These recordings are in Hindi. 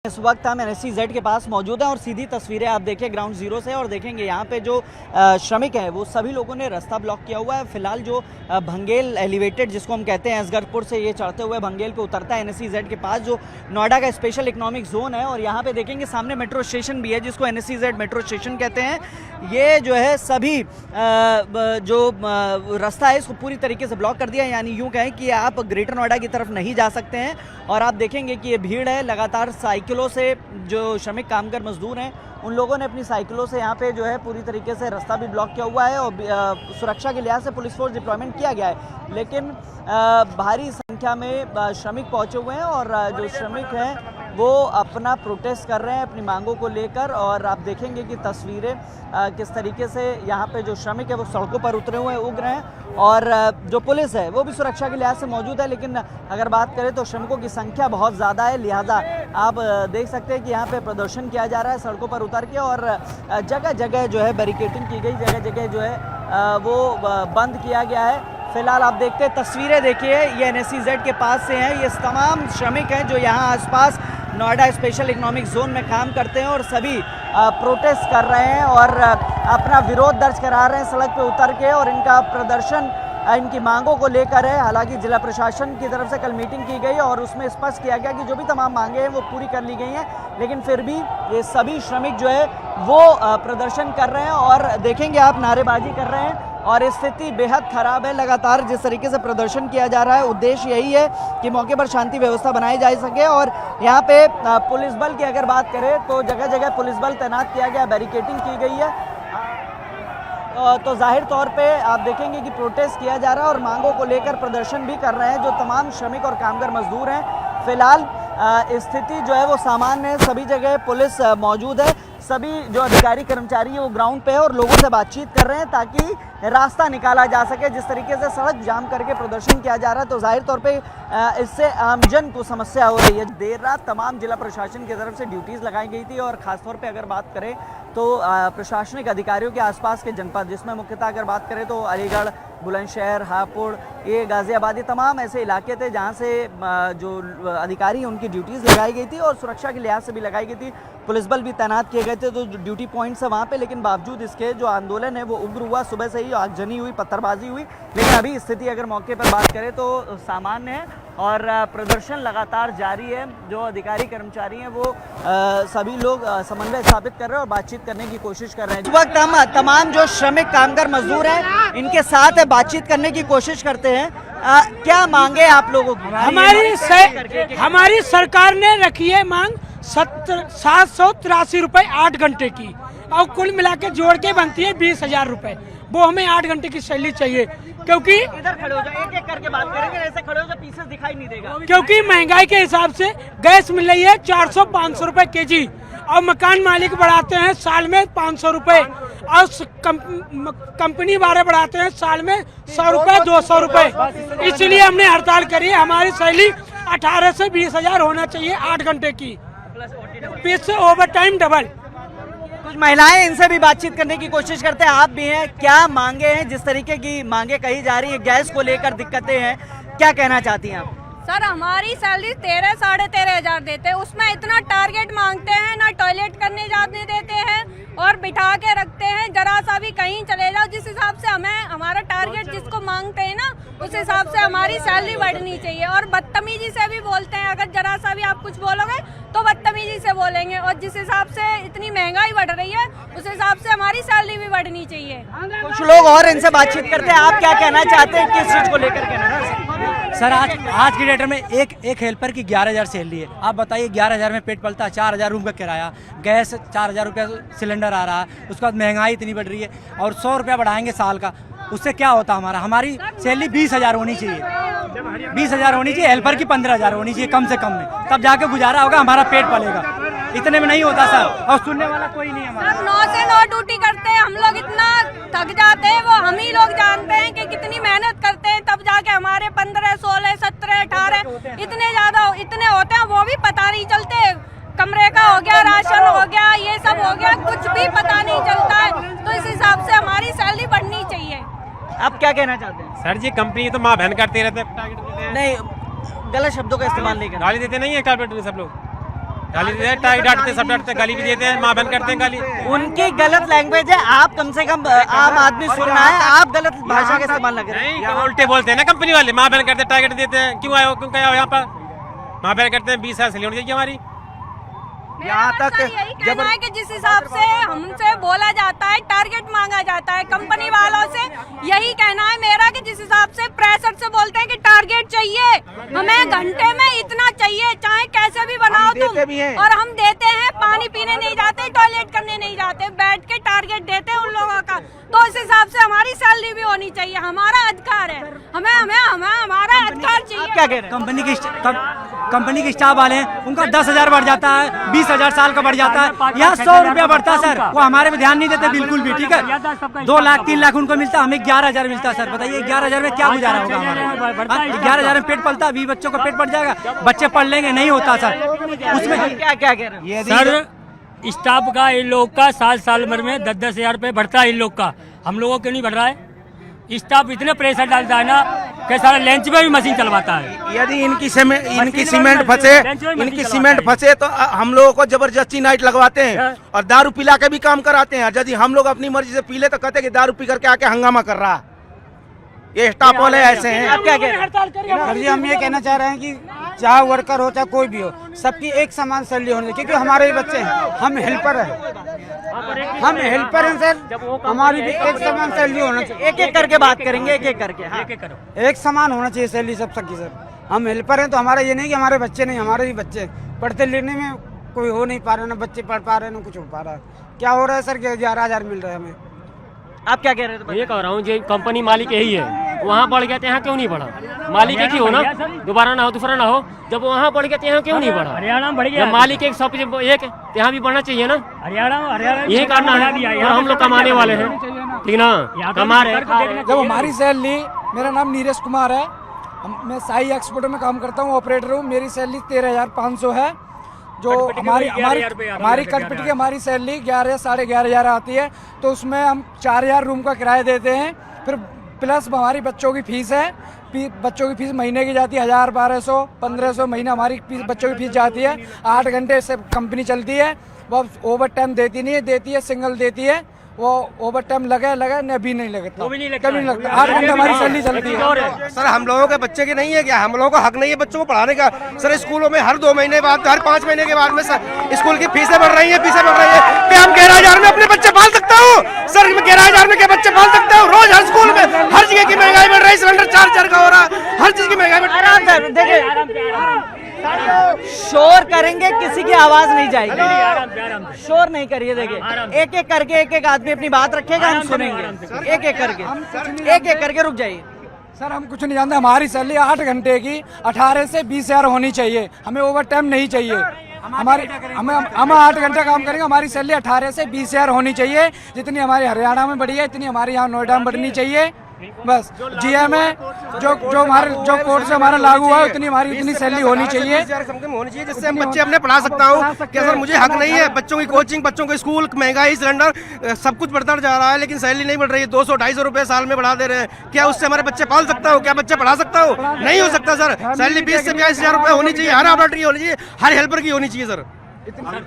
इस वक्त हम NSEZ के पास मौजूद हैं और सीधी तस्वीरें आप देखिए ग्राउंड जीरो से और देखेंगे यहाँ पे जो श्रमिक हैं वो सभी लोगों ने रास्ता ब्लॉक किया हुआ है। फिलहाल जो भंगेल एलिवेटेड जिसको हम कहते हैं असगरपुर से ये चढ़ते हुए भंगेल पे उतरता है NSEZ के पास जो नोएडा का स्पेशल इकोनॉमिक जोन है और यहाँ पे देखेंगे सामने मेट्रो स्टेशन भी है जिसको NSEZ मेट्रो स्टेशन कहते हैं। ये जो है सभी जो रास्ता है इसको पूरी तरीके से ब्लॉक कर दिया है, यानी यूँ कहें कि आप ग्रेटर नोएडा की तरफ नहीं जा सकते हैं। और आप देखेंगे कि ये भीड़ है लगातार साइकिलों से, जो श्रमिक कामगार मजदूर हैं उन लोगों ने अपनी साइकिलों से यहाँ पे जो है पूरी तरीके से रास्ता भी ब्लॉक किया हुआ है और सुरक्षा के लिहाज से पुलिस फोर्स डिप्लॉयमेंट किया गया है। लेकिन भारी संख्या में श्रमिक पहुँचे हुए हैं और जो श्रमिक हैं वो अपना प्रोटेस्ट कर रहे हैं अपनी मांगों को लेकर। और आप देखेंगे कि तस्वीरें किस तरीके से यहाँ पे जो श्रमिक है वो सड़कों पर उतरे हुए हैं, उग रहे हैं और जो पुलिस है वो भी सुरक्षा के लिहाज से मौजूद है। लेकिन अगर बात करें तो श्रमिकों की संख्या बहुत ज़्यादा है, लिहाजा आप देख सकते हैं कि यहाँ पे प्रदर्शन किया जा रहा है सड़कों पर उतर के और जगह जगह जो है बैरिकेडिंग की गई, जगह जगह जो है वो बंद किया गया है। फिलहाल आप देखते हैं तस्वीरें देखिए, ये NSEZ के पास से हैं। ये तमाम श्रमिक हैं जो यहाँ आसपास नोएडा स्पेशल इकोनॉमिक जोन में काम करते हैं और सभी प्रोटेस्ट कर रहे हैं और अपना विरोध दर्ज करा रहे हैं सड़क पे उतर के और इनका प्रदर्शन इनकी मांगों को लेकर है। हालांकि जिला प्रशासन की तरफ से कल मीटिंग की गई और उसमें स्पष्ट किया गया कि जो भी तमाम मांगे हैं वो पूरी कर ली गई हैं, लेकिन फिर भी ये सभी श्रमिक जो है वो प्रदर्शन कर रहे हैं और देखेंगे आप नारेबाजी कर रहे हैं और स्थिति बेहद ख़राब है। लगातार जिस तरीके से प्रदर्शन किया जा रहा है उद्देश्य यही है कि मौके पर शांति व्यवस्था बनाई जा सके। और यहाँ पे पुलिस बल की अगर बात करें तो जगह जगह पुलिस बल तैनात किया गया, बैरिकेडिंग की गई है। तो जाहिर तौर पे आप देखेंगे कि प्रोटेस्ट किया जा रहा है और मांगों को लेकर प्रदर्शन भी कर रहे हैं जो तमाम श्रमिक और कामगार मजदूर हैं। फिलहाल स्थिति जो है वो सामान्य है, सभी जगह पुलिस मौजूद है, सभी जो अधिकारी कर्मचारी है वो ग्राउंड पे है और लोगों से बातचीत कर रहे हैं ताकि रास्ता निकाला जा सके। जिस तरीके से सड़क जाम करके प्रदर्शन किया जा रहा है तो जाहिर तौर पे इससे आमजन को समस्या हो रही है। देर रात तमाम जिला प्रशासन की तरफ से ड्यूटीज़ लगाई गई थी और ख़ासतौर पे अगर बात करें तो प्रशासनिक अधिकारियों के आसपास के जनपद, जिसमें मुख्यतः अगर बात करें तो अलीगढ़, बुलंदशहर, हापुड़, ये गाज़ियाबाद, ये तमाम ऐसे इलाके थे जहाँ से जो अधिकारी उनकी ड्यूटीज़ लगाई गई थी और सुरक्षा के लिहाज से भी लगाई गई थी। पुलिस बल भी तैनात किए गए थे तो ड्यूटी पॉइंट्स है वहाँ पे, लेकिन बावजूद इसके जो आंदोलन है वो उग्र हुआ। सुबह से ही आगजनी हुई, पत्थरबाजी हुई, लेकिन अभी स्थिति अगर मौके पर बात करें तो सामान्य है और प्रदर्शन लगातार जारी है। जो अधिकारी कर्मचारी हैं वो सभी लोग समन्वय स्थापित कर रहे हैं और बातचीत करने की कोशिश कर रहे हैं। इस वक्त हम तमाम जो श्रमिक कामगार मजदूर हैं इनके साथ बातचीत करने की कोशिश करते हैं। क्या मांगे आप लोगों की? हमारी सरकार ने रखी है मांग 783 रुपए 8 घंटे की और कुल मिला के जोड़ के बनती है 20,000 रुपए। वो हमें 8 घंटे की सैलरी चाहिए क्योंकि इधर खड़े हो जाओ, एक एक करके बात करेंगे, ऐसे खड़े हो जाओ पीछे दिखाई नहीं देगा। क्योंकि महंगाई के हिसाब से गैस मिल रही है 400-500 रुपए केजी और मकान मालिक बढ़ाते हैं साल में 500 रुपए और कंपनी वाले बढ़ाते हैं साल में 100 रुपए 200 रुपए। इसलिए हमने हड़ताल करी है। हमारी सैलरी 18 से 20,000 होना चाहिए 8 घंटे की, प्लस से ओवर टाइम डबल। कुछ महिलाएं, इनसे भी बातचीत करने की कोशिश करते हैं, आप भी हैं। क्या मांगे हैं? जिस तरीके की मांगे कही जा रही है, गैस को लेकर दिक्कतें हैं, क्या कहना चाहती हैं आप? सर हमारी सैलरी 13-13,500 देते हैं, उसमें इतना टारगेट मांगते हैं, ना टॉयलेट करने जाने देते हैं और बिठा के रखते हैं। जरा सा भी कहीं चले जाओ, जिस हिसाब से हमें हमारा टारगेट जिसको मांगते हैं ना उस हिसाब से हमारी सैलरी बढ़नी चाहिए। और बदतमीजी से भी बोलते हैं, अगर जरा सा भी आप कुछ बोलोगे तो बदतमीजी से बोलेंगे और जिस हिसाब से इतनी महंगाई बढ़ रही है उस हिसाब से हमारी सैलरी भी बढ़नी चाहिए। कुछ लोग और इनसे बातचीत करते हैं, आप क्या कहना चाहते हैं, किस चीज को लेकर कहना? सर आज की डेट में एक हेल्पर की 11,000 सैलरी है। आप बताइए 11,000 में पेट पलता है, 4,000 रूम का किराया, गैस 4,000 रुपया सिलेंडर आ रहा है, उसके बाद महंगाई इतनी बढ़ रही है और 100 रुपया बढ़ाएंगे साल का, उससे क्या होता हमारी सैलरी 20,000 होनी चाहिए, 20,000 होनी चाहिए, हेल्पर की 15,000 होनी चाहिए कम से कम में, तब जाके गुजारा होगा, हमारा पेट पलेगा। इतने में नहीं होता सर, और सुनने वाला कोई नहीं हमारा। 9 से 9 ड्यूटी करते हैं हम लोग, इतना थक जाते हैं, वो हम ही लोग जानते हैं कि कितनी मेहनत करते हैं, तब जाके हमारे 15, 16, 17, 18 इतने होते हैं, वो भी पता नहीं चलते। कमरे का हो गया, राशन हो गया, ये सब हो गया, कुछ भी पता नहीं चलता है। तो इस हिसाब से हमारी सैलरी बढ़नी चाहिए। आप क्या कहना चाहते हैं? सर जी कंपनी तो माँ बहन करते रहते हैं, नहीं, गलत शब्दों का इस्तेमाल नहीं करना। गाली देते नहीं है कारपोरेटर सब लोग। गाली देते हैं, टाई डांटते, सब डांटते, गाली भी देते हैं, माँ बहन करते हैं गाली। उनकी गलत लैंग्वेज है, आप कम से कम आम आदमी सुन रहा है, आप गलत भाषा का इस्तेमाल न करें। नहीं, उल्टे बोलते हैं ना कंपनी वाले, माँ बहन करते, टारगेट देते हैं, क्यों आए हो, क्यों क्या हो यहाँ पर, माँ बहन करते हैं, 20 साल सैलरी होनी चाहिए हमारी। यहाँ तक यही कहना है कि जिस हिसाब से हमसे बोला जाता है, टारगेट मांगा जाता है कंपनी वालों से, यही कहना है मेरा कि जिस हिसाब से प्रेशर से बोलते हैं कि टारगेट चाहिए, हमें घंटे में इतना चाहिए, चाहे कैसे भी बनाओ तुम, और हम देते हैं। पानी पीने नहीं जाते, टॉयलेट करने नहीं जाते, बैठ के टारगेट देते हैं उन लोगों का। तो इस हिसाब से हमारी सैलरी भी होनी चाहिए, हमारा अधिकार है, हमें हमें हमें हमारा अधिकार चाहिए। क्या कह रहे हैं? कंपनी के स्टाफ वाले हैं, उनका 10,000 बढ़ जाता है, 20,000 साल का बढ़ जाता है, यहाँ 100 रुपया बढ़ता है सर, वो हमारे पे ध्यान नहीं देते बिल्कुल भी। ठीक है, 2 लाख 3 लाख उनको मिलता है, हमें 11,000 मिलता है सर। बताइए 11,000 में क्या गुजारा होगा हमारा? 11,000 में पेट पलता, 20 बच्चों का पेट पड़ जाएगा, बच्चे पढ़ लेंगे, नहीं होता सर। उसमें क्या कह रहे हैं? सर स्टाफ का इन लोग का साल भर में 10-10 हजार रुपये बढ़ता है इन लोग का, हम लोगों के नहीं बढ़ रहा है। स्टाफ इतने प्रेशर डालता है ना कि सारा लंच में भी मशीन चलवाता है। यदि इनकी सीमेंट फंसे तो हम लोगों को जबरदस्ती नाइट लगवाते हैं और दारू पिला के भी काम कराते हैं। यदि हम लोग अपनी मर्जी से पी ले तो कहते हैं कि दारू पी करके आके हंगामा कर रहा। ये स्टाफ वाले ऐसे हैं। आप क्या कह रहे हैं? सर जी हम ये कहना चाह रहे हैं कि चाहे वर्कर हो चाहे कोई भी हो, सबकी एक समान सैलरी होनी चाहिए, क्योंकि हमारे भी बच्चे हैं, हम हेल्पर हैं, सर, हमारी भी एक समान सैलरी होना चाहिए। एक एक करके बात करेंगे, एक एक करके। हाँ। एक समान होना चाहिए सैलरी सबकी सर। हम हेल्पर हैं तो हमारा ये नहीं कि हमारे बच्चे नहीं, हमारे भी बच्चे पढ़ते लिखने में कोई हो नहीं पा रहा, ना बच्चे पढ़ पा रहे, ना कुछ हो पा रहा। क्या हो रहा है सर कि 11,000 मिल रहा है हमें। आप क्या कह रहे थे? ये कह रहा हूँ जो कंपनी मालिक यही है, वहाँ बढ़ गया यहाँ क्यों नहीं बढ़ा? मालिक एक ही हो ना, दोबारा ना हो दूसरा ना हो, जब वहाँ बढ़ गया यहाँ क्यों नहीं बढ़ा? हरियाणा बढ़ गया, मालिक एक 100 एक यहाँ भी बढ़ना चाहिए ना। हरियाणा यही करना है, और हम लोग कमाने वाले हैं, ठीक ना, कमा रहे हैं। जब हमारी सैलरी, मेरा नाम नीरज कुमार है, मैं साई एक्सपोर्ट में काम करता हूँ, ऑपरेटर हूँ। मेरी सैलरी 13,500 है। जो हमारी कंपनी की हमारी सैलरी 11 साढ़े 11,000 आती है, तो उसमें हम 4,000 रूम का किराया देते हैं, फिर प्लस हमारी बच्चों की फीस है। बच्चों की फीस महीने की जाती है 1,000, 1,200, 1,500 महीना हमारी बच्चों की फीस जाती है। 8 घंटे से कंपनी चलती है, वो ओवर टाइम देती नहीं है, देती है सिंगल देती है। वो ओवर टाइम लगे न भी नहीं लगता, कभी नहीं लगता। 8 घंटे हमारी सैलरी चलती है। सर हम लोगों के बच्चे के नहीं है क्या? हम लोगों को हक नहीं है बच्चों को पढ़ाने का? सर स्कूलों में हर 2 महीने बाद, हर 5 महीने के बाद में स्कूल की फीसें बढ़ रही है, क्या हम 11,000 में अपने बच्चे पाल सकता हूँ? सर 11,000 में क्या बच्चे पाल सकता हूँ? रोज हर स्कूल में हर जगह की महंगाई बढ़ रही है, सिलेंडर 4,000 का हो रहा है, हर चीज की महंगाई बढ़ रही है। शोर करेंगे, किसी की आवाज नहीं जाएगी, शोर नहीं करिए। देखिए एक एक करके एक एक आदमी अपनी बात रखेगा, हम सुनेंगे एक एक करके रुक जाइए। सर हम कुछ नहीं जानते, हमारी सैलरी 8 घंटे की 18 से 20,000 होनी चाहिए, हमें ओवर टाइम नहीं चाहिए। हम 8 घंटे काम करेंगे, हमारी सैलरी 18 से 20,000 होनी चाहिए। जितनी हमारी हरियाणा में बढ़ी है, इतनी हमारे यहाँ नोएडा में बढ़नी चाहिए। बस जीएम है जो कोर्ट से हमारा लागू हुआ है, उतनी हमारी इतनी सैलरी होनी चाहिए, जिससे हम बच्चे अपने पढ़ा सकता हूँ। क्या सर मुझे हक नहीं है? बच्चों की कोचिंग, बच्चों के स्कूल, महंगाई, सिलेंडर, सब कुछ बढ़ता जा रहा है, लेकिन सैलरी नहीं बढ़ रही है। 200-250 रुपए साल में बढ़ा दे रहे हैं। क्या उससे हमारे बच्चे पाल सकता हूँ? क्या बच्चे पढ़ा सकता हूँ? नहीं हो सकता सर। सैलरी 20 से 22,000 रुपए होनी चाहिए, हर ऑपरेटर की होनी चाहिए, हर हेल्पर की होनी चाहिए सर।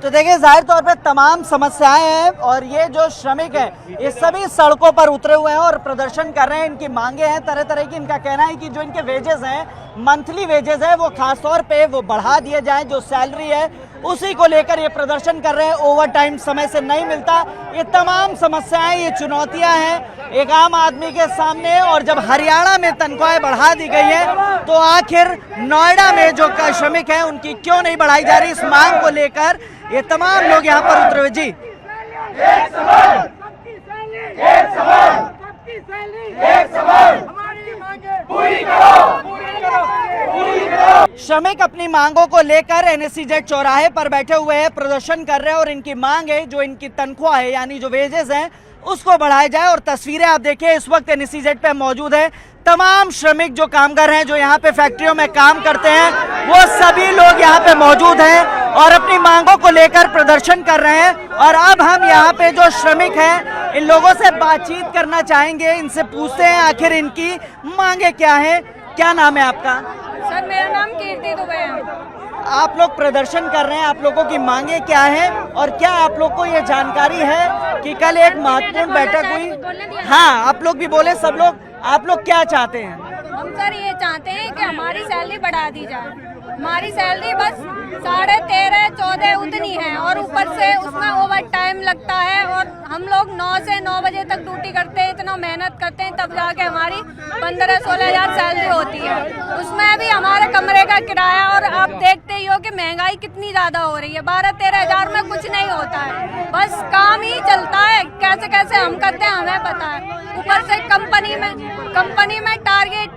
तो देखिए जाहिर तौर पे तमाम समस्याएं हैं, और ये जो श्रमिक हैं ये सभी सड़कों पर उतरे हुए हैं और प्रदर्शन कर रहे हैं। इनकी मांगे हैं तरह तरह की। इनका कहना है कि जो इनके वेजेस हैं, मंथली वेजेस है, वो खासतौर पे वो बढ़ा दिए जाएं। जो सैलरी है उसी को लेकर ये प्रदर्शन कर रहे हैं। ओवर टाइम समय से नहीं मिलता। ये तमाम समस्याएं, ये चुनौतियां हैं एक आम आदमी के सामने। और जब हरियाणा में तनख्वाहें बढ़ा दी गई है, तो आखिर नोएडा में जो श्रमिक हैं उनकी क्यों नहीं बढ़ाई जा रही? इस मांग को लेकर ये तमाम लोग यहाँ पर उतरे हुए। जी एक सवाल, एक सवाल, एक सवाल, हमारी मांगे पूरी करो। श्रमिक अपनी मांगों को लेकर NSCZ चौराहे पर बैठे हुए हैं, प्रदर्शन कर रहे हैं, और इनकी मांग है जो इनकी तनख्वाह है यानी जो वेजेस हैं उसको बढ़ाया जाए। और तस्वीरें आप देखिए, इस वक्त NSCZ पे मौजूद है तमाम श्रमिक जो कामगार हैं, जो यहाँ पे फैक्ट्रियों में काम करते हैं, वो सभी लोग यहाँ पे मौजूद हैं और अपनी मांगों को लेकर प्रदर्शन कर रहे हैं। और अब हम यहाँ पे जो श्रमिक हैं इन लोगों से बातचीत करना चाहेंगे, इनसे पूछते हैं आखिर इनकी मांगे क्या है। क्या नाम है आपका? सर मेरा नाम कीर्ति दुबे है। आप लोग प्रदर्शन कर रहे हैं, आप लोगों की मांगे क्या है और क्या आप लोग को ये जानकारी है कि कल एक महत्वपूर्ण बैठक हुई? हाँ, आप लोग भी बोले, सब लोग, आप लोग क्या चाहते हैं? हम सर ये चाहते हैं कि हमारी सैलरी बढ़ा दी जाए। हमारी सैलरी बस 13.5-14 उतनी है और ऊपर से उसमें ओवर टाइम लगता है और हम लोग 9 से 9 बजे तक ड्यूटी करते हैं, इतना मेहनत करते हैं, तब जाके हमारी 15-16 हज़ार सैलरी होती है। उसमें भी हमारे कमरे का किराया, और आप देखते ही हो कि महंगाई कितनी ज़्यादा हो रही है। 12-13 हज़ार में कुछ नहीं होता है, बस काम ही चलता है। कैसे कैसे हम करते हैं हमें पता है। ऊपर से कंपनी में टारगेट,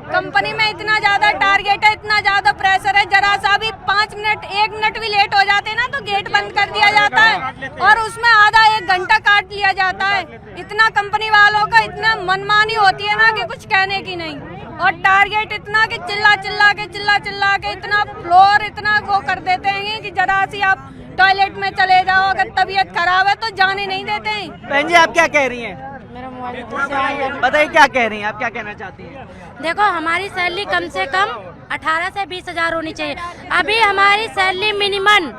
कंपनी में इतना ज्यादा टारगेट है, इतना ज्यादा प्रेशर है, जरा सा भी 5 मिनट 1 मिनट भी लेट हो जाते हैं ना तो गेट बंद कर दिया जाता है और उसमें आधा 1 घंटा काट लिया जाता है। इतना कंपनी वालों का इतना मनमानी होती है ना कि कुछ कहने की नहीं। और टारगेट इतना कि चिल्ला चिल्ला के इतना फ्लोर इतना वो कर देते हैं कि जरा सी आप टॉयलेट में चले जाओ, अगर तबीयत खराब है तो जाने नहीं देते हैं। बहन जी, आप क्या कह रही हैं? बताइए क्या कह रही हैं, आप क्या कहना चाहती हैं? देखो, हमारी सैलरी कम से कम 18 से 20 हज़ार होनी चाहिए। अभी हमारी सैलरी मिनिमम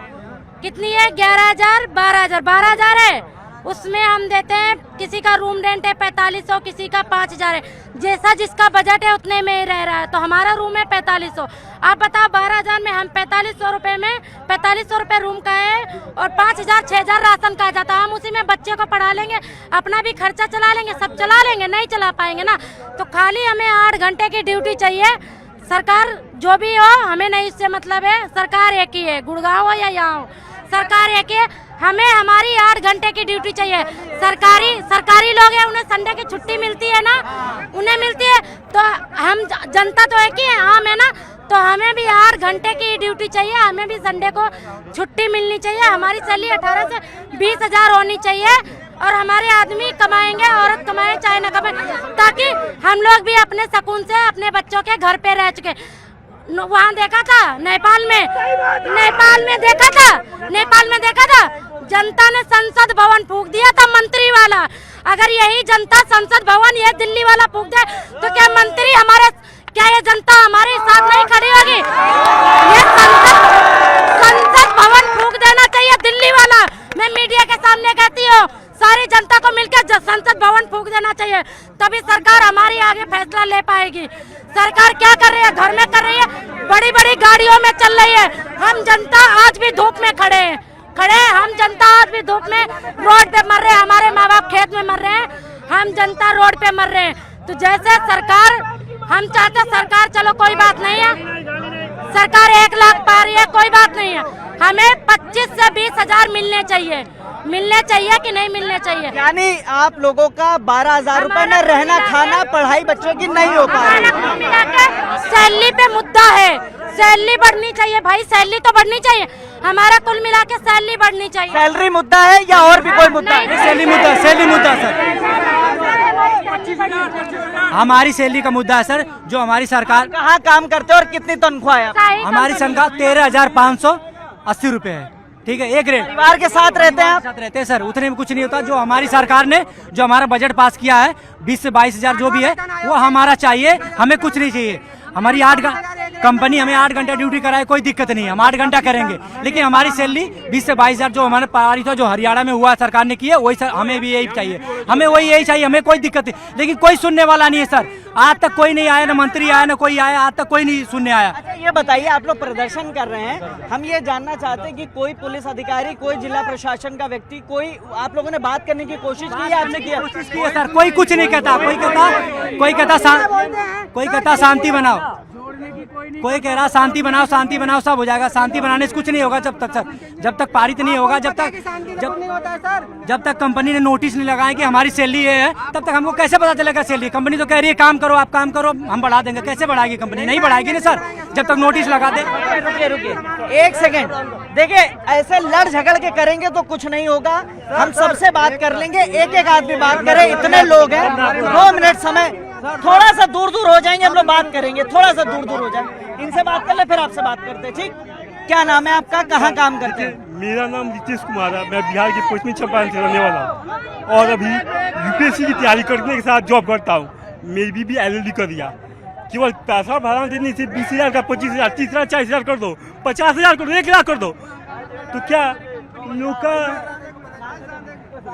कितनी है? 11 हज़ार, 12 हज़ार है। उसमें हम देते हैं, किसी का रूम रेंट है 4500, किसी का 5000 है। जैसा जिसका बजट है उतने में ही रह रहा है। तो हमारा रूम है 4500। आप बताओ, 12 हज़ार में हम 4500 रुपये में 4500 रुपये रूम का है और 5000 6000 राशन का आ जाता है। हम उसी में बच्चे को पढ़ा लेंगे, अपना भी खर्चा चला लेंगे, सब चला लेंगे, नहीं चला पाएंगे ना। तो खाली हमें 8 घंटे की ड्यूटी चाहिए। सरकार जो भी हो, हमें नहीं इससे मतलब है। सरकार एक ही है, गुड़गांव हो या यहाँ हो, सरकार एक ही है। हमें हमारी 8 घंटे की ड्यूटी चाहिए। सरकारी लोग हैं, उन्हें संडे की छुट्टी मिलती है ना, उन्हें मिलती है। तो हम जनता तो एक ही है, आम है ना, तो हमें भी 8 घंटे की ड्यूटी चाहिए। हमें भी संडे को छुट्टी मिलनी चाहिए। हमारी सैलरी 18 से 20 हज़ार होनी चाहिए और हमारे आदमी कमाएंगे, औरत कमाए चाहे न कमाए, ताकि हम लोग भी अपने सुकून से अपने बच्चों के घर पे रह चुके। वहाँ देखा था नेपाल में देखा था जनता ने संसद भवन फूंक दिया था, मंत्री वाला। अगर यही जनता संसद भवन ये दिल्ली वाला फूंक दे तो क्या मंत्री हमारे, क्या ये जनता हमारे साथ नहीं खड़ी होगी? ये संसद भवन फूंक देना चाहिए दिल्ली वाला। मैं मीडिया के सामने कहती हूँ, सारी जनता को मिलकर संसद भवन फूंक देना चाहिए, तभी सरकार हमारी आगे फैसला ले पाएगी। सरकार क्या कर रही है? घर में कर रही है, बड़ी बड़ी गाड़ियों में चल रही है। हम जनता आज भी धूप में खड़े हैं। हम जनता आज भी धूप में रोड पे मर रहे हैं। हमारे माँ बाप खेत में मर रहे हैं, हम जनता रोड पे मर रहे हैं। तो जैसे सरकार, हम चाहते सरकार, चलो कोई बात नहीं है, सरकार 1 लाख पा रही है, कोई बात नहीं है। हमें 25 से 20 हज़ार मिलने चाहिए कि नहीं मिलने चाहिए? यानी आप लोगों का 12 हज़ार रुपए में रहना, खाना, पढ़ाई बच्चों की नहीं हो पा रही। सैलरी पे मुद्दा है, सैलरी बढ़नी चाहिए भाई, सैलरी तो बढ़नी चाहिए। हमारा कुल मिला के सैलरी बढ़नी चाहिए। सैलरी मुद्दा है या और भी कोई मुद्दा है? सैलरी मुद्दा सर, हमारी सैलरी का मुद्दा है सर। जो हमारी सरकार, कहाँ काम करते हो और कितनी तनख्वाह है? हमारी तनख्वाह 13,580 रुपये है, ठीक है, एक रेट। परिवार के साथ रहते हैं आप? साथ रहते हैं सर, उतने में कुछ नहीं होता। जो हमारी सरकार ने जो हमारा बजट पास किया है 20 से 22 हज़ार जो भी है वो हमारा चाहिए, हमें कुछ नहीं चाहिए। हमारी कंपनी हमें 8 घंटा ड्यूटी कराए, कोई दिक्कत नहीं है, हम 8 घंटा करेंगे, लेकिन हमारी सैलरी 20 से 22 हज़ार जो हमारे पारित हुआ, जो हरियाणा में हुआ सरकार ने किया, वही सर हमें भी यही चाहिए, हमें कोई दिक्कत नहीं। लेकिन कोई सुनने वाला नहीं है सर, आज तक कोई नहीं आया, ना मंत्री आया, ना कोई आया, आज तक कोई नहीं सुनने आया। अच्छा, ये बताइए, आप लोग प्रदर्शन कर रहे हैं, हम ये जानना चाहते हैं कि कोई पुलिस अधिकारी, कोई जिला प्रशासन का व्यक्ति, कोई आप लोगों ने बात करने की कोशिश की है? आपने कोशिश की है सर? कोई कुछ नहीं कहता, कोई कहता शांति बनाओ, कोई कह रहा शांति बनाओ सब हो जाएगा। शांति बनाने से कुछ नहीं होगा जब तक पारित नहीं होगा, जब तक कंपनी ने नोटिस नहीं लगाया कि हमारी सैलरी ये है, तब तक हमको कैसे पता चलेगा सैलरी? कंपनी तो कह रही है काम करो, आप काम करो, हम बढ़ा देंगे। कैसे बढ़ाएगी कंपनी? नहीं बढ़ाएगी ना सर, जब तक नोटिस लगा दे। रुकिए 1 सेकेंड, देखिए ऐसे लड़ झगड़ के करेंगे तो कुछ नहीं होगा। हम सबसे बात कर लेंगे, एक आदमी बात करे, इतने लोग हैं, 2 मिनट समय, थोड़ा सा दूर हो जाएंगे, हम लोग बात करेंगे, थोड़ा सा दूर हो जाए, इनसे बात कर ले, फिर आपसे बात करते हैं, ठीक? क्या नाम है आपका, कहाँ काम करते हैं? मेरा नाम रितेश कुमार है, मैं बिहार के पश्चिमी चंपारण से रहने वाला हूँ और अभी यूपीएससी की तैयारी करने के साथ जॉब करता हूँ। मेरी बीवी LLB कर दिया। केवल पैसा भरा देने से 20,000 का 25,000, 30,000, 40,000 कर दो, 50,000 कर दो, 1 लाख कर दो, तो क्या लोग का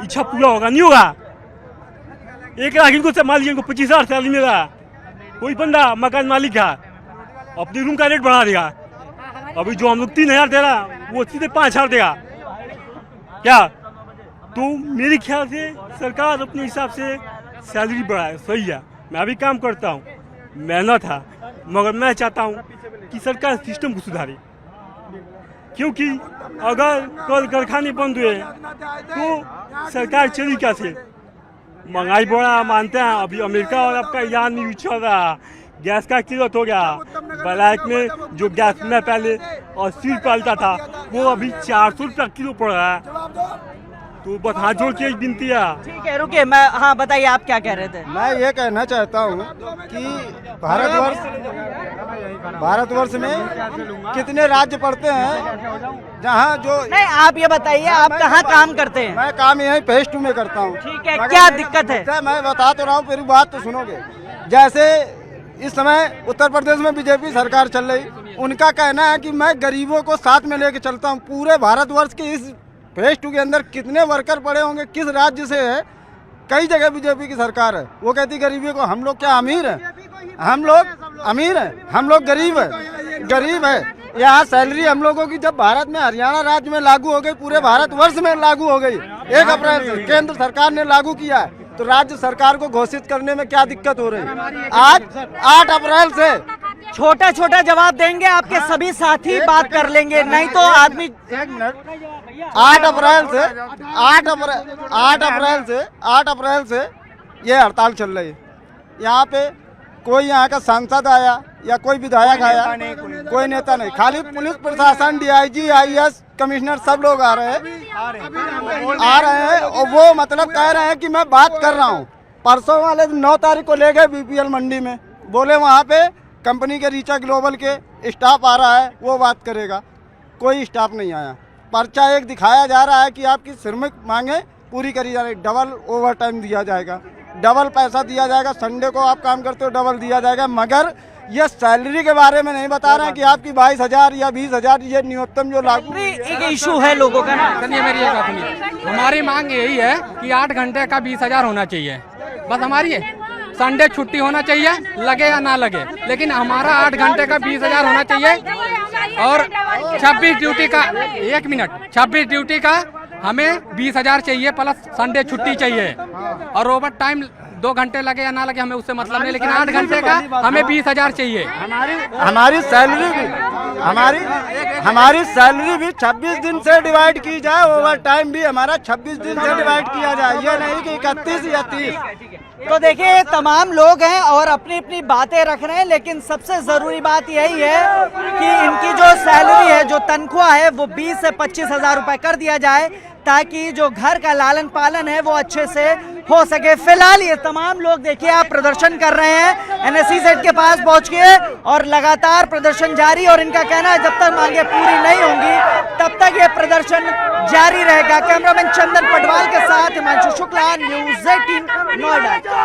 इच्छा पूरा होगा? नहीं होगा। 1 लाख इनको से मालिक इनको 25,000 सैलरी मिला, कोई बंदा मकान मालिक का अपने रूम का रेट बढ़ा देगा। अभी जो हम लोग 3,000 दे रहा वो सीधे 5,000 देगा क्या? तो मेरे ख्याल से सरकार अपने हिसाब से सैलरी बढ़ाए, सही है। मैं भी काम करता हूँ, मेहनत है, मगर मैं चाहता हूँ कि सरकार सिस्टम को सुधारे, क्योंकि अगर कल कारखाने बंद हुए तो सरकार चली कैसे? महंगाई बढ़ा मानते हैं, अभी अमेरिका और आपका ईरान में चल रहा, गैस का किल्लत हो गया। ब्लैक में जो गैस में पहले 80 रुपया था वो अभी 400 रुपया किलो पड़ रहा है। तो बस हाथ जोड़ के एक विनती है। ठीक है, रुकिए, मैं हाँ बताइए आप क्या कह रहे थे? मैं ये कहना चाहता हूँ कि भारतवर्ष में कितने राज्य पड़ते हैं जहाँ जो नहीं, आप ये बताइए आप कहाँ काम करते हैं? मैं काम यहीं फेज 2 में करता हूँ। ठीक है, क्या दिक्कत है? मैं बता तो रहा हूँ, मेरी बात तो सुनोगे। जैसे इस समय उत्तर प्रदेश में बीजेपी सरकार चल रही, उनका कहना है कि मैं गरीबों को साथ में लेके चलता हूँ। पूरे भारतवर्ष के इस फेज 2 के अंदर कितने वर्कर पड़े होंगे, किस राज्य से है? कई जगह बीजेपी की सरकार है, वो कहती गरीबी को। हम लोग क्या अमीर हैं? हम लोग अमीर हैं, हम लोग गरीब है। यहाँ सैलरी हम लोगों की जब भारत में हरियाणा राज्य में लागू हो गई, पूरे भारतवर्ष में लागू हो गई 1 अप्रैल से केंद्र सरकार ने लागू किया है, तो राज्य सरकार को घोषित करने में क्या दिक्कत हो रही है? आज 8 अप्रैल से छोटा छोटा जवाब देंगे, आपके सभी साथी बात कर लेंगे, नहीं तो आदमी। 8 अप्रैल से ये हड़ताल चल रही है। यहाँ पे कोई यहाँ का सांसद आया या कोई विधायक आया, कोई नेता नहीं, खाली पुलिस प्रशासन, DIG, IAS, कमिश्नर सब लोग आ रहे हैं और वो मतलब कह रहे हैं कि मैं बात कर रहा हूँ। परसों वाले 9 तारीख को ले गए BPL मंडी में, बोले वहाँ पे कंपनी के रीचा ग्लोबल के स्टाफ आ रहा है, वो बात करेगा। कोई स्टाफ नहीं आया। पर्चा एक दिखाया जा रहा है कि आपकी श्रमिक मांगे पूरी करी जा रही, डबल ओवर टाइम दिया जाएगा, डबल पैसा दिया जाएगा, संडे को आप काम करते हो डबल दिया जाएगा, मगर ये सैलरी के बारे में नहीं बता रहे हैं कि आपकी 22,000 या 20,000 ये न्यूनतम जो लागू। एक इशू है लोगों का ना। सुनिए मेरी एक बात सुनिए, हमारी मांग यही है कि 8 घंटे का 20,000 होना चाहिए, बस हमारी है। संडे छुट्टी होना चाहिए, लगे या ना लगे, लेकिन हमारा 8 घंटे का 20,000 होना चाहिए। और 26 ड्यूटी का 1 मिनट 26 ड्यूटी का हमें 20,000 चाहिए, प्लस संडे छुट्टी चाहिए। और ओवर टाइम 2 घंटे लगे या ना लगे हमें उससे मतलब नहीं, लेकिन 8 घंटे का हमें 20,000 चाहिए। हमारी सैलरी भी 26 दिन से डिवाइड की जाए, ओवर टाइम भी हमारा 26 दिन से डिवाइड किया जाए, ये नहीं कि 31 या 30। तो देखिए ये तमाम लोग हैं और अपनी अपनी बातें रख रहे हैं, लेकिन सबसे ज़रूरी बात यही है कि इनकी जो सैलरी है, जो तनख्वाह है, वो 20 से 25,000 रुपये कर दिया जाए, ताकि जो घर का लालन पालन है वो अच्छे से हो सके। फिलहाल ये तमाम लोग देखिए आप प्रदर्शन कर रहे हैं, NSEZ के पास पहुंच के, और लगातार प्रदर्शन जारी। और इनका कहना है जब तक मांगे पूरी नहीं होंगी तब तक ये प्रदर्शन जारी रहेगा। कैमरामैन चंदन पटवाल के साथ हिमांशु शुक्ला, न्यूज़ 18 नोएडा।